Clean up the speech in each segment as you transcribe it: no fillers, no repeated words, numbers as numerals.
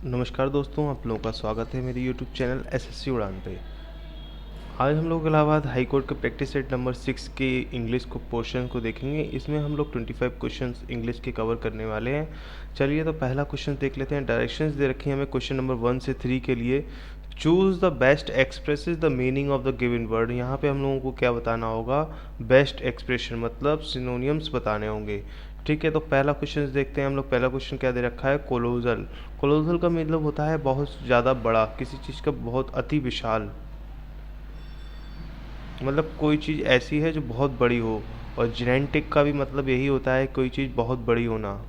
नमस्कार दोस्तों, आप लोगों का स्वागत है मेरे YouTube चैनल एसएससी उड़ान पे। आज हम लोग इलाहाबाद हाई कोर्ट के प्रैक्टिस सेट नंबर 6 के इंग्लिश को पोर्शन को देखेंगे। इसमें हम लोग 25 क्वेश्चंस इंग्लिश के कवर करने वाले हैं। चलिए तो पहला क्वेश्चन देख लेते हैं। डायरेक्शंस दे रखी हैं हमें क्वेश्चन नंबर 1 से 3 के लिए। Choose the best expresses the meaning of the given word. यहाँ पे हम लोगों को क्या बताना होगा? बेस्ट एक्सप्रेशन मतलब सिनोनियम्स बताने होंगे। ठीक है, तो पहला क्वेश्चन देखते हैं हम लोग। पहला क्वेश्चन क्या दे रखा है? कोलोजल। कोलोजल का मतलब होता है बहुत ज़्यादा बड़ा, किसी चीज़ का बहुत अति विशाल, मतलब कोई चीज़ ऐसी है जो बहुत बड़ी हो। और जिनेंटिक का भी मतलब यही होता है, कोई चीज़ बहुत बड़ी होना।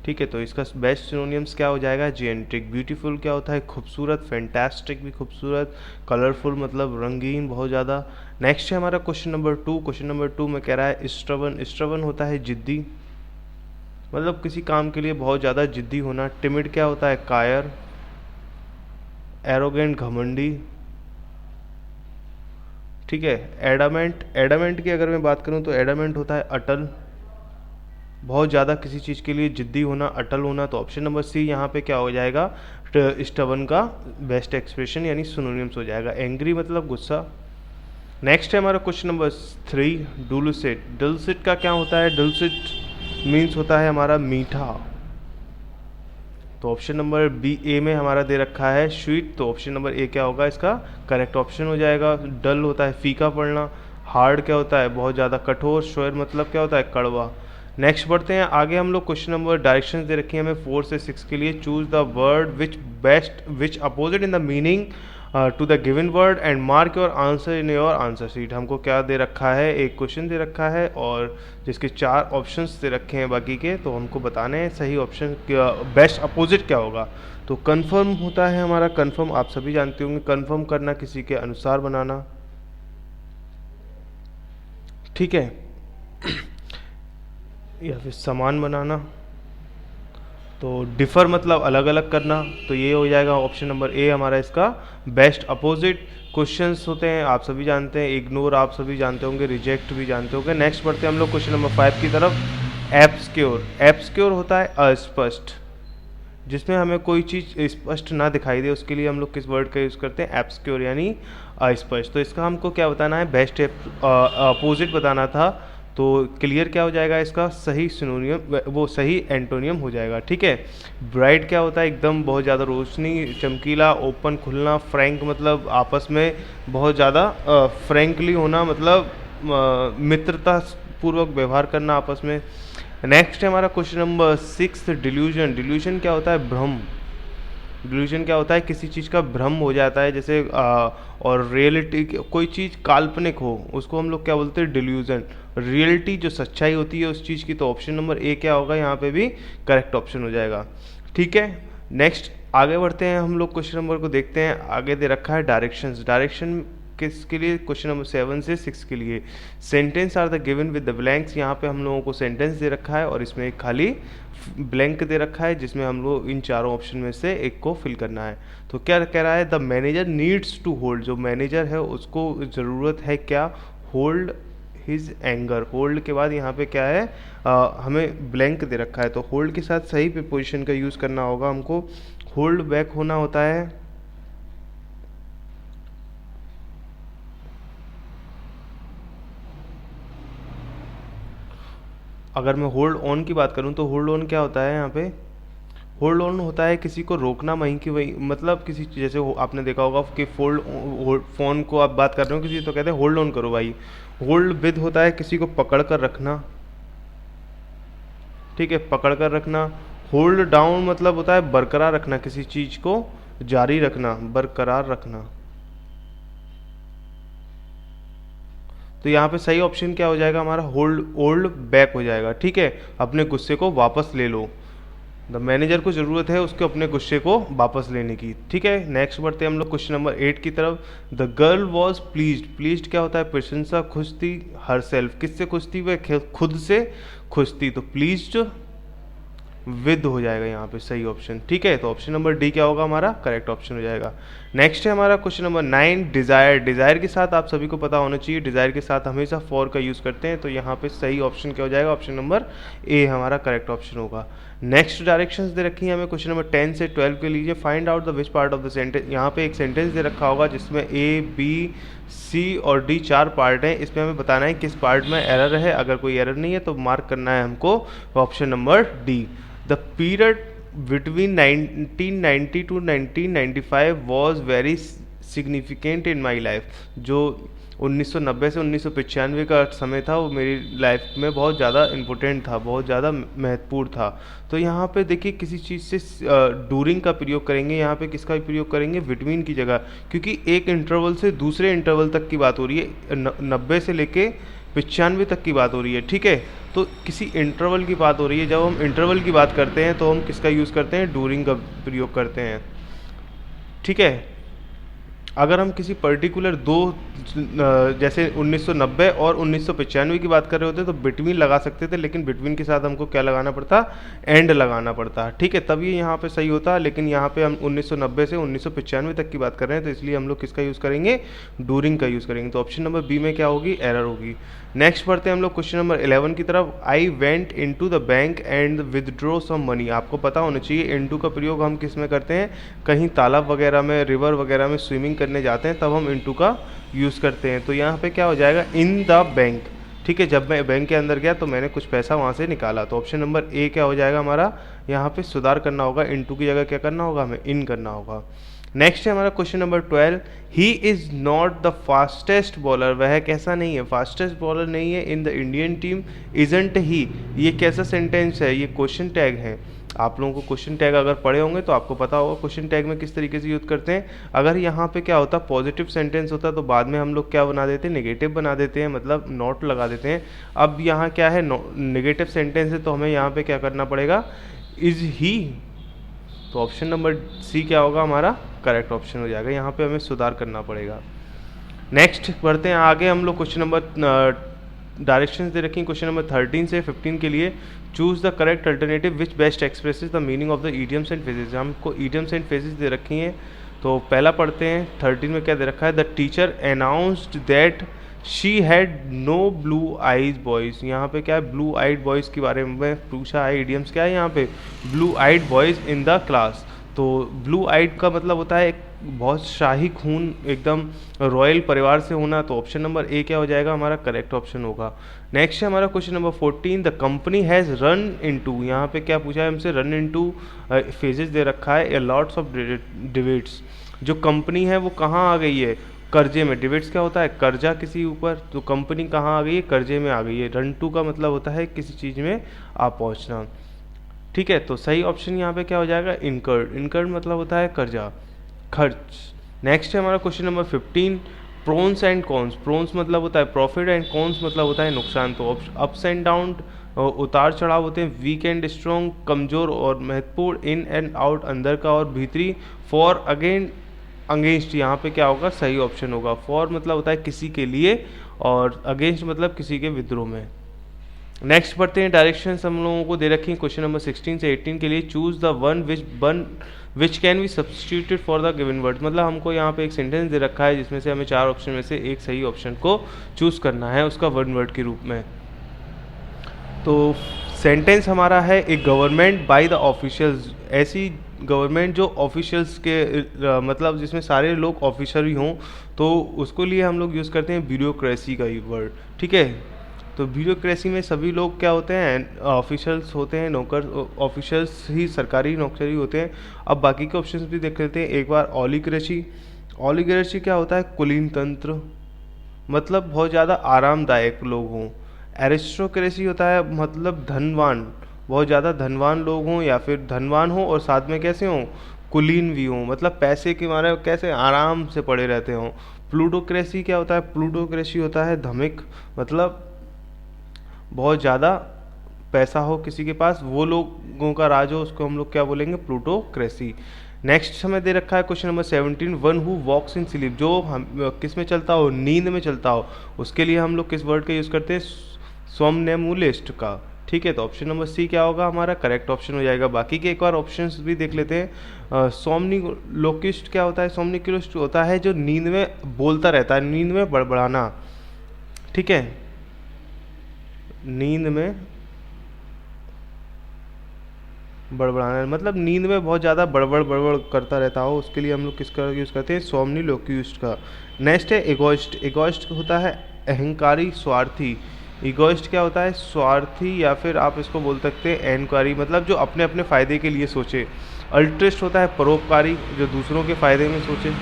ठीक है, तो इसका बेस्ट सिनोनियम्स क्या हो जाएगा? जिनेंटिक। ब्यूटीफुल क्या होता है? खूबसूरत। फैंटास्टिक भी खूबसूरत। कलरफुल मतलब रंगीन बहुत ज़्यादा। नेक्स्ट है हमारा क्वेश्चन नंबर 2। क्वेश्चन नंबर 2 में कह रहा है स्टबन। स्टबन होता है जिद्दी, मतलब किसी काम के लिए बहुत ज़्यादा जिद्दी होना। टिमिड क्या होता है? कायर। एरोगेंट घमंडी। ठीक है, एडामेंट। एडामेंट की अगर मैं बात करूं तो एडामेंट होता है अटल, बहुत ज़्यादा किसी चीज़ के लिए जिद्दी होना, अटल होना। तो ऑप्शन नंबर सी यहाँ पे क्या हो जाएगा? स्टबन का बेस्ट एक्सप्रेशन यानी सिनोनिम्स हो जाएगा। एंग्री मतलब गुस्सा। नेक्स्ट है हमारा क्वेश्चन नंबर 3। डुलसिट। डुलसिट का क्या होता है? डुलसिट मीन्स होता है हमारा मीठा। तो ऑप्शन नंबर बी ए में हमारा दे रखा है स्वीट, तो ऑप्शन नंबर ए क्या होगा इसका? करेक्ट ऑप्शन हो जाएगा। डल होता है फीका पड़ना। हार्ड क्या होता है? बहुत ज़्यादा कठोर। श्योर मतलब क्या होता है? कड़वा। नेक्स्ट बढ़ते हैं आगे। हम लोग क्वेश्चन नंबर डायरेक्शंस दे रखी है हमें 4 से 6 के लिए। Choose the word which opposite in the meaning to the given word and mark your answer in your answer sheet. हमको क्या दे रखा है? एक क्वेश्चन दे रखा है और जिसके 4 ऑप्शंस दे रखे हैं बाकी के, तो हमको बताने हैं सही ऑप्शन बेस्ट अपोजिट क्या होगा। तो कन्फर्म होता है हमारा, कन्फर्म आप सभी जानते होंगे, कन्फर्म करना, किसी के अनुसार बनाना। ठीक है, या फिर समान बनाना। तो डिफ़र मतलब अलग अलग करना। तो ये हो जाएगा ऑप्शन नंबर ए हमारा इसका बेस्ट अपोजिट। क्वेश्चंस होते हैं आप सभी जानते हैं, इग्नोर आप सभी जानते होंगे, रिजेक्ट भी जानते होंगे। नेक्स्ट बढ़ते हैं हम लोग क्वेश्चन नंबर 5 की तरफ। एब्सक्योर। एब्सक्योर होता है अस्पष्ट, जिसमें हमें कोई चीज़ स्पष्ट ना दिखाई दे, उसके लिए हम लोग किस वर्ड का यूज़ करते हैं? एब्सक्योर यानी अस्पष्ट। तो इसका हमको क्या बताना है? बेस्ट अपोजिट बताना था। तो क्लियर क्या हो जाएगा इसका? सही सिनोनियम, वो सही एंटोनियम हो जाएगा। ठीक है, ब्राइट क्या होता है? एकदम बहुत ज़्यादा रोशनी, चमकीला, ओपन खुलना। फ्रैंक मतलब आपस में बहुत ज़्यादा फ्रैंकली होना, मतलब मित्रता पूर्वक व्यवहार करना आपस में। नेक्स्ट है हमारा क्वेश्चन नंबर 6। डिल्यूजन। डिल्यूजन क्या होता है? भ्रम। डिल्यूजन क्या होता है? किसी चीज़ का भ्रम हो जाता है, जैसे और रियलिटी, कोई चीज़ काल्पनिक हो उसको हम लोग क्या बोलते हैं? डिल्यूजन। रियलिटी जो सच्चाई होती है उस चीज़ की। तो ऑप्शन नंबर ए क्या होगा यहाँ पे भी? करेक्ट ऑप्शन हो जाएगा। ठीक है, नेक्स्ट आगे बढ़ते हैं हम लोग, क्वेश्चन नंबर को देखते हैं। आगे दे रखा है डायरेक्शंस। डायरेक्शन किसके लिए? क्वेश्चन नंबर 7 से 6 के लिए। Sentence are the given with the blanks. यहाँ पे हम लोगों को सेंटेंस दे रखा है और इसमें एक खाली ब्लैंक दे रखा है, जिसमें हम लोग इन चारों ऑप्शन में से एक को फिल करना है। तो क्या कह रहा है? The manager needs to hold. जो मैनेजर है उसको ज़रूरत है क्या? Hold his anger. होल्ड के बाद यहाँ पे क्या है? हमें ब्लैंक दे रखा है, तो होल्ड के साथ सही प्रीपोजिशन का यूज़ करना होगा हमको। होल्ड बैक होना होता है, अगर मैं होल्ड ऑन की बात करूं तो होल्ड ऑन क्या होता है यहाँ पे? होल्ड ऑन होता है किसी को रोकना, वहीं की वहीं, मतलब किसी, जैसे आपने देखा होगा कि फ़ोन को आप बात कर रहे हो किसी, तो कहते हैं होल्ड ऑन करो भाई। होल्ड विद होता है किसी को पकड़ कर रखना। ठीक है, पकड़ कर रखना। होल्ड डाउन मतलब होता है बरकरार रखना, किसी चीज़ को जारी रखना, बरकरार रखना। तो यहाँ पे सही ऑप्शन क्या हो जाएगा हमारा? होल्ड बैक हो जाएगा। ठीक है, अपने गुस्से को वापस ले लो। द मैनेजर को ज़रूरत है उसके अपने गुस्से को वापस लेने की। ठीक है, नेक्स्ट बढ़ते हैं हम लोग क्वेश्चन नंबर 8 की तरफ। The girl was pleased. Pleased क्या होता है? प्रशंसा, खुश थी। हर सेल्फ, किससे खुश थी? वह खुद से खुश थी। तो प्लीज्ड विद हो जाएगा यहाँ पे सही ऑप्शन। ठीक है, तो ऑप्शन नंबर डी क्या होगा हमारा करेक्ट ऑप्शन हो जाएगा। नेक्स्ट है हमारा क्वेश्चन नंबर 9 डिज़ायर। डिज़ायर के साथ आप सभी को पता होना चाहिए, डिज़ायर के साथ हमेशा फॉर का यूज़ करते हैं, तो यहाँ पे सही ऑप्शन क्या हो जाएगा, ऑप्शन नंबर ए हमारा करेक्ट ऑप्शन होगा। नेक्स्ट डायरेक्शंस दे रखी हैं हमें क्वेश्चन नंबर 10 से 12 के लीजिए। Find out the which part of the sentence. यहाँ पे एक सेंटेंस दे रखा होगा जिसमें ए बी सी और डी 4 पार्ट हैं, इसमें हमें बताना है किस पार्ट में एरर है। अगर कोई एरर नहीं है तो मार्क करना है हमको option number D. The period between 1990 to 1995 was very significant in my life. जो 1990 से 1995 का समय था वो मेरी लाइफ में बहुत ज़्यादा इम्पोर्टेंट था, बहुत ज़्यादा महत्वपूर्ण था। तो यहाँ पे देखिए किसी चीज़ से डूरिंग का प्रयोग करेंगे, यहाँ पे किसका प्रयोग करेंगे, बिटवीन की जगह, क्योंकि एक इंटरवल से दूसरे इंटरवल तक की बात हो रही है, 90 से लेके 95 तक की बात हो रही है। ठीक है, तो किसी इंटरवल की बात हो रही है, जब हम इंटरवल की बात करते हैं तो हम किसका यूज़ करते हैं, डूरिंग का प्रयोग करते हैं। ठीक है, अगर हम किसी पर्टिकुलर दो जैसे 1990 और 1995 की बात कर रहे होते तो बिटवीन लगा सकते थे, लेकिन बिटवीन के साथ हमको क्या लगाना पड़ता, एंड लगाना पड़ता। ठीक है, तब ये यहाँ पे सही होता, लेकिन यहाँ पे हम 1990 से 1995 तक की बात कर रहे हैं, तो इसलिए हम लोग किसका यूज़ करेंगे, डूरिंग का यूज़ करेंगे। तो ऑप्शन नंबर बी में क्या होगी, एरर होगी। नेक्स्ट पढ़ते हैं हम लोग क्वेश्चन नंबर 11 की तरफ। I went into the bank and withdraw some money. आपको पता होना चाहिए इनटू का प्रयोग हम किस में करते हैं, कहीं तालाब वगैरह में, रिवर वगैरह में स्विमिंग करने जाते हैं तब हम इनटू का यूज़ करते हैं। तो यहाँ पे क्या हो जाएगा, इन द बैंक। ठीक है, जब मैं बैंक के अंदर गया तो मैंने कुछ पैसा वहाँ से निकाला, तो ऑप्शन नंबर ए क्या हो जाएगा हमारा, यहाँ पे सुधार करना होगा, इनटू की जगह क्या करना होगा, हमें इन करना होगा। नेक्स्ट है हमारा question number 12। He is not the fastest bowler. वह कैसा नहीं है, फास्टेस्ट बॉलर नहीं है in the Indian team. Isn't he, ये कैसा सेंटेंस है, ये क्वेश्चन टैग है। आप लोगों को क्वेश्चन टैग अगर पढ़े होंगे तो आपको पता होगा क्वेश्चन टैग में किस तरीके से यूज़ करते हैं। अगर यहाँ पे क्या होता, पॉजिटिव सेंटेंस होता तो बाद में हम लोग क्या बना देते हैं, नेगेटिव बना देते हैं, मतलब नॉट लगा देते हैं। अब यहाँ क्या है, नेगेटिव सेंटेंस है, तो हमें यहाँ पे क्या करना पड़ेगा, इज़ ही। तो ऑप्शन नंबर सी क्या होगा हमारा करेक्ट ऑप्शन हो जाएगा, यहाँ पे हमें सुधार करना पड़ेगा। नेक्स्ट बढ़ते हैं आगे हम लोग क्वेश्चन नंबर डायरेक्शंस दे रखी हैं क्वेश्चन नंबर 13 से 15 के लिए। Choose the correct alternative which best expresses the meaning of the idioms and phrases. हमको ईडियम्स एंड फ्रेजेस दे रखी हैं, तो पहला पढ़ते हैं 13 में क्या दे रखा है, the teacher announced that she had no blue eyes boys. यहाँ पे क्या है, ब्लू आइड बॉयज़ के बारे में पूछा है। ईडियम्स क्या है यहाँ पे, blue eyed boys in the class. तो ब्लू आइड का मतलब होता है एक बहुत शाही खून, एकदम रॉयल परिवार से होना, तो ऑप्शन नंबर ए क्या हो जाएगा हमारा करेक्ट ऑप्शन होगा। नेक्स्ट है हमारा question number 14। The company has run into. यहाँ पे क्या पूछा है हमसे, रन इनटू फेजेस दे रखा है, ए लॉट्स ऑफ डिबेट्स। जो कंपनी है वो कहाँ आ गई है, कर्जे में। डिबेट्स क्या होता है, कर्जा किसी ऊपर, तो कंपनी कहाँ आ गई है, कर्जे में आ गई है। रन टू का मतलब होता है किसी चीज़ में आप पहुँचना। ठीक है, तो सही ऑप्शन यहाँ पे क्या हो जाएगा, इनकर्ड। इनकर्ड मतलब होता है कर्जा, खर्च। नेक्स्ट है हमारा question number 15। Prawns and cons. Prawns मतलब होता है प्रॉफिट एंड कॉन्स मतलब होता है नुकसान। तो अप्स एंड डाउन, उतार चढ़ाव होते हैं, वीक एंड स्ट्रॉन्ग, कमज़ोर और महत्वपूर्ण, इन एंड आउट, अंदर का और भीतरी, फॉर अगेन अगेंस्ट। यहाँ पे क्या होगा, सही ऑप्शन होगा। फॉर मतलब होता है किसी के लिए, और अगेंस्ट मतलब किसी के विद्रोह में। नेक्स्ट बढ़ते हैं डायरेक्शंस हम लोगों को दे रखी हैं क्वेश्चन नंबर 16 से 18 के लिए। Choose the one which can be substituted for the given word. मतलब हमको यहाँ पे एक सेंटेंस दे रखा है जिसमें से हमें 4 ऑप्शन में से एक सही ऑप्शन को चूज करना है उसका वन वर्ड के रूप में। तो सेंटेंस हमारा है, एक गवर्नमेंट बाय द ऑफिशियल्स। ऐसी गवर्नमेंट जो ऑफिशियल्स के मतलब जिसमें सारे लोग ऑफिसर ही हों, तो उसको लिए हम लोग यूज़ करते हैं ब्यूरोक्रेसी का ही वर्ड। ठीक है, तो ब्यूरोक्रेसी में सभी लोग क्या होते हैं, ऑफिशियल्स होते हैं, नौकर ऑफिशियल्स ही सरकारी नौकरी होते हैं। अब बाकी के ऑप्शंस भी देख लेते हैं एक बार। ओलिगेसी। ओलिगेसी क्या होता है, कुलीन तंत्र, मतलब बहुत ज़्यादा आरामदायक लोग हों। एरिस्टोक्रेसी होता है मतलब धनवान, बहुत ज़्यादा धनवान लोग हों, या फिर धनवान हों और साथ में कैसे हों, कुलीन भी हों, मतलब पैसे के मारे कैसे आराम से पड़े रहते हों। प्लूटोक्रेसी क्या होता है, प्लूटोक्रेसी होता है धमिक, मतलब बहुत ज़्यादा पैसा हो किसी के पास, वो लोगों का राज हो, उसको हम लोग क्या बोलेंगे, प्लूटोक्रेसी। नेक्स्ट हमें दे रखा है question number 17। One who walks in sleep, जो हम किस में चलता हो, नींद में चलता हो, उसके लिए हम लोग किस वर्ड का यूज़ करते हैं, सोमनेमुलिस्ट का। ठीक है, तो ऑप्शन नंबर सी क्या होगा हमारा करेक्ट ऑप्शन हो जाएगा। बाकी के एक बार ऑप्शंस भी देख लेते हैं। सोमनिलोकिस्ट क्या होता है? सोमनिलोकिस्ट होता है जो नींद में बोलता रहता है, नींद में बड़बड़ाना। ठीक है, नींद में बड़बड़ाना मतलब नींद में बहुत ज़्यादा बड़बड़ बड़बड़ करता रहता हो, उसके लिए हम लोग किसका यूज़ करते हैं? सोमनिलोक्विस्ट का। नेक्स्ट है एगोइस्ट। एगोइस्ट होता है अहंकारी, स्वार्थी। इगोइस्ट क्या होता है? स्वार्थी, या फिर आप इसको बोल सकते हैं अहंकारी, मतलब जो अपने अपने फ़ायदे के लिए सोचे। अल्ट्रिस्ट होता है परोपकारी, जो दूसरों के फ़ायदे में सोचे।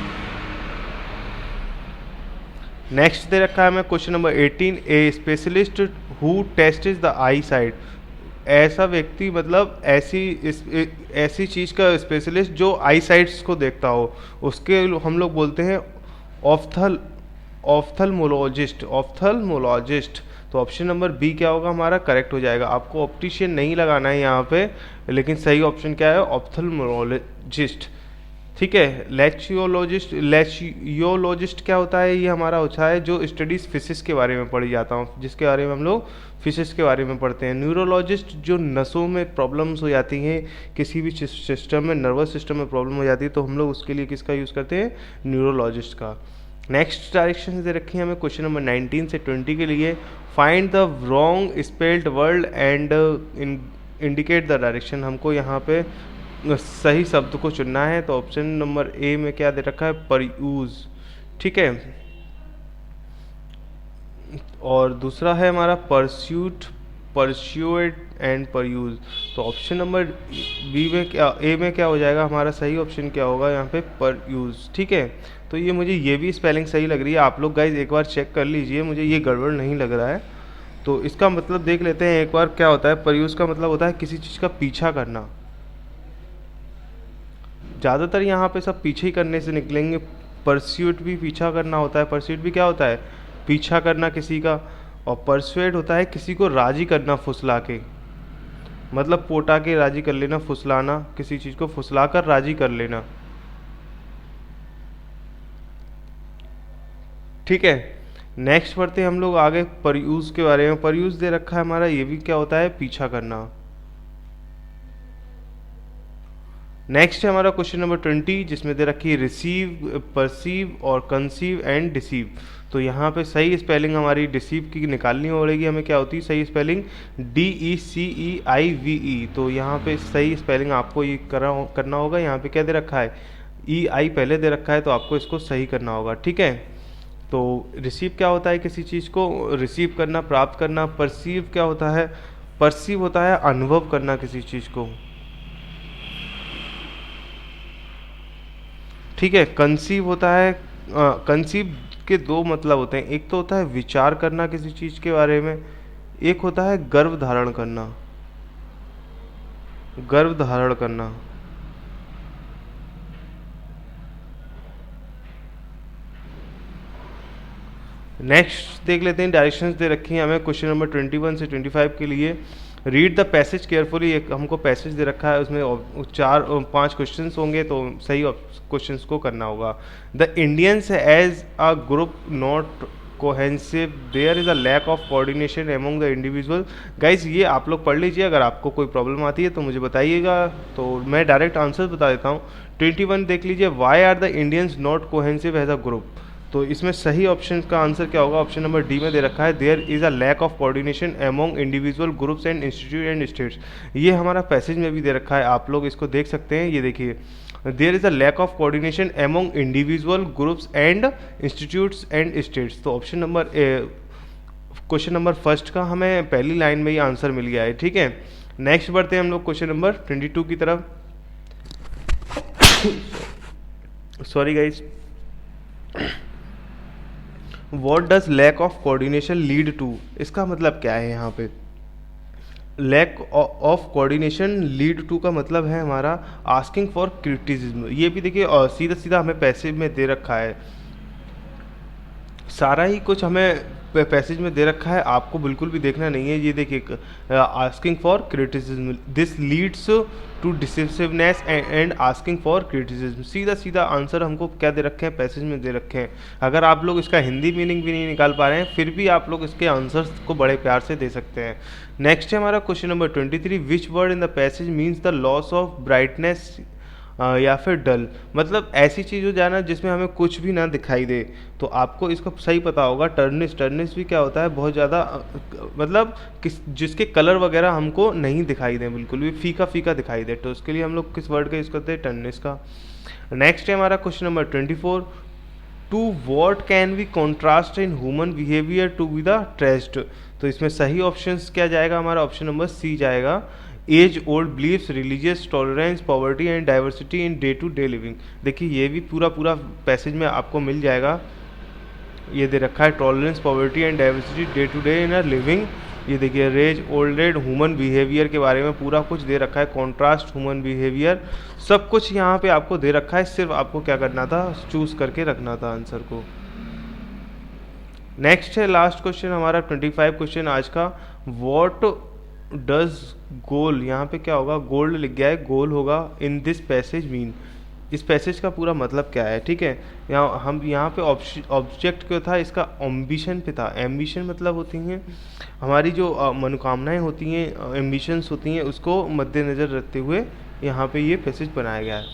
नेक्स्ट दे रखा है हमें question number 18, a specialist who test the eyesight. ऐसा व्यक्ति मतलब ऐसी चीज़ का स्पेशलिस्ट जो आई साइट्स को देखता हो, उसके हम लोग बोलते हैं ऑफ्थल्मोलॉजिस्ट। ऑफ्थल्मोलॉजिस्ट। तो ऑप्शन नंबर बी क्या होगा हमारा करेक्ट हो जाएगा। आपको ऑप्टिशियन नहीं लगाना है यहाँ पे, लेकिन सही ऑप्शन क्या है? ऑफ्थल्मोलॉजिस्ट। ठीक है, लेचियोलॉजिस्ट क्या होता है? ये हमारा होता है जो स्टडीज फिशिस के बारे में पढ़ी जाता हूँ, जिसके बारे में हम लोग फिशिस के बारे में पढ़ते हैं। न्यूरोलॉजिस्ट जो नसों में प्रॉब्लम्स हो जाती हैं, किसी भी सिस्टम में, नर्वस सिस्टम में प्रॉब्लम हो जाती है, तो हम लोग उसके लिए किसका यूज़ करते हैं? न्यूरोलॉजिस्ट का। नेक्स्ट डायरेक्शन दे रखी है हमें क्वेश्चन नंबर 19 से 20 के लिए। Find the wrong spelled word and indicate the direction. हमको यहाँ पे सही शब्द को चुनना है, तो ऑप्शन नंबर ए में क्या दे रखा है? परयूज। ठीक है, और दूसरा है हमारा परस्यूट, परस्यूएट एंड परयूज। तो ऑप्शन नंबर बी में क्या, ए में क्या हो जाएगा हमारा सही ऑप्शन क्या होगा यहाँ पे? परयूज। ठीक है, तो ये मुझे ये भी स्पेलिंग सही लग रही है। आप लोग गाइज एक बार चेक कर लीजिए, मुझे ये गड़बड़ नहीं लग रहा है। तो इसका मतलब देख लेते हैं एक बार क्या होता है। परयूज का मतलब होता है किसी चीज़ का पीछा करना। ज़्यादातर यहाँ पे सब पीछे ही करने से निकलेंगे। परस्यूट भी पीछा करना होता है। परस्यूट भी क्या होता है? पीछा करना किसी का। और परसुएड होता है किसी को राजी करना, फुसला के, मतलब पोटा के राजी कर लेना, फुसलाना, किसी चीज़ को फुसला कर राजी कर लेना। ठीक है, नेक्स्ट पढ़ते हैं हम लोग आगे परयूज के बारे में। परयूज दे रखा है हमारा, ये भी क्या होता है? पीछा करना। नेक्स्ट है हमारा क्वेश्चन नंबर 20, जिसमें दे रखी है रिसीव, परसीव और कंसीव एंड डिसीव। तो यहाँ पे सही स्पेलिंग हमारी डिसीव की निकालनी पड़ेगी हमें। क्या होती है सही स्पेलिंग? DECEIVE। तो यहाँ पे सही स्पेलिंग आपको ये करना होगा। यहाँ पे क्या दे रखा है? EI पहले दे रखा है, तो आपको इसको सही करना होगा। ठीक है, तो रिसीव क्या होता है? किसी चीज़ को रिसीव करना, प्राप्त करना। परसीव क्या होता है? परसीव होता है अनुभव करना किसी चीज़ को। ठीक है, कंसीव होता है, कंसीव के दो मतलब होते हैं। एक तो होता है विचार करना किसी चीज़ के बारे में, एक होता है गर्भ धारण करना। गर्भ धारण करना। नेक्स्ट देख लेते हैं, डायरेक्शंस दे रखी हैं हमें क्वेश्चन नंबर 21 से 25 के लिए। Read the passage carefully. एक हमको पैसेज दे रखा है, उसमें 4-5 क्वेश्चंस होंगे, तो सही क्वेश्चंस को करना होगा। The Indians as a group not cohesive, there is a lack of coordination among the individual. Guys ये आप लोग पढ़ लीजिए, अगर आपको कोई प्रॉब्लम आती है तो मुझे बताइएगा, तो मैं डायरेक्ट आंसर बता देता हूँ। 21 देख लीजिए, why are the Indians not cohesive as a group. तो इसमें सही ऑप्शन का आंसर क्या होगा? ऑप्शन नंबर डी में दे रखा है, there is a lack of coordination among individual groups and institute and states. ये हमारा पैसेज में भी दे रखा है, आप लोग इसको देख सकते हैं। ये देखिए, there is a lack of coordination among individual groups and institutes and states. तो option number question number first का हमें पहली लाइन में ही आंसर मिल गया है। ठीक है, नेक्स्ट बढ़ते हैं हम लोग क्वेश्चन नंबर 22 की तरफ। Sorry guys. What does lack of coordination lead to? इसका मतलब क्या है यहाँ पे? Lack of coordination lead to का मतलब है हमारा आस्किंग फॉर क्रिटिसिज्म। ये भी देखिए सीधा सीधा हमें पैसिव में दे रखा है, सारा ही कुछ हमें पैसेज में दे रखा है आपको बिल्कुल भी देखना नहीं है। ये देखिए, asking for criticism, this leads to decisiveness and asking for criticism. सीधा सीधा आंसर हमको क्या दे रखे हैं, पैसेज में दे रखे हैं। अगर आप लोग इसका हिंदी मीनिंग भी नहीं निकाल पा रहे हैं, फिर भी आप लोग इसके आंसर्स को बड़े प्यार से दे सकते हैं। नेक्स्ट है हमारा question number 23, which word in the passage means the loss of brightness या फिर डल। मतलब ऐसी चीज़ हो जाना जिसमें हमें कुछ भी ना दिखाई दे। तो आपको इसका सही पता होगा, टर्निश। टर्निश भी क्या होता है, बहुत ज़्यादा मतलब जिसके कलर वगैरह हमको नहीं दिखाई दे, बिल्कुल भी फीका फीका दिखाई दे, तो उसके लिए हम लोग किस वर्ड का यूज़ करते हैं, टर्निश का। नेक्स्ट है हमारा question number 24, to what can we contrast in human behaviour to be the traced. तो इसमें सही ऑप्शन क्या जाएगा, हमारा ऑप्शन नंबर सी जाएगा, age old beliefs, religious tolerance, poverty and diversity in day to day living. देखिए ये भी पूरा पूरा पैसेज में आपको मिल जाएगा। ये दे रखा है tolerance, poverty and diversity day to day in a living. ये देखिए rage, old age, human behaviour के बारे में पूरा कुछ दे रखा है, कॉन्ट्रास्ट, ह्यूमन बिहेवियर, सब कुछ यहाँ पे आपको दे रखा है। सिर्फ आपको क्या करना था, चूज करके रखना था आंसर को। नेक्स्ट है लास्ट क्वेश्चन हमारा 25 क्वेश्चन आज का, वॉट डज गोल, यहाँ पे क्या होगा, गोल्ड लिख गया है, गोल होगा इन दिस पैसेज मीन। इस पैसेज का पूरा मतलब क्या है, ठीक है। यहाँ पे ऑब्जेक्ट क्या था, इसका एम्बिशन पे था। एम्बिशन मतलब होती हैं हमारी जो मनोकामनाएं होती हैं, एम्बिशंस होती हैं, उसको मद्देनज़र रखते हुए यहाँ पे ये पैसेज बनाया गया है।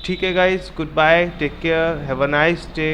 ठीक है guys, good bye, take care, have a nice day.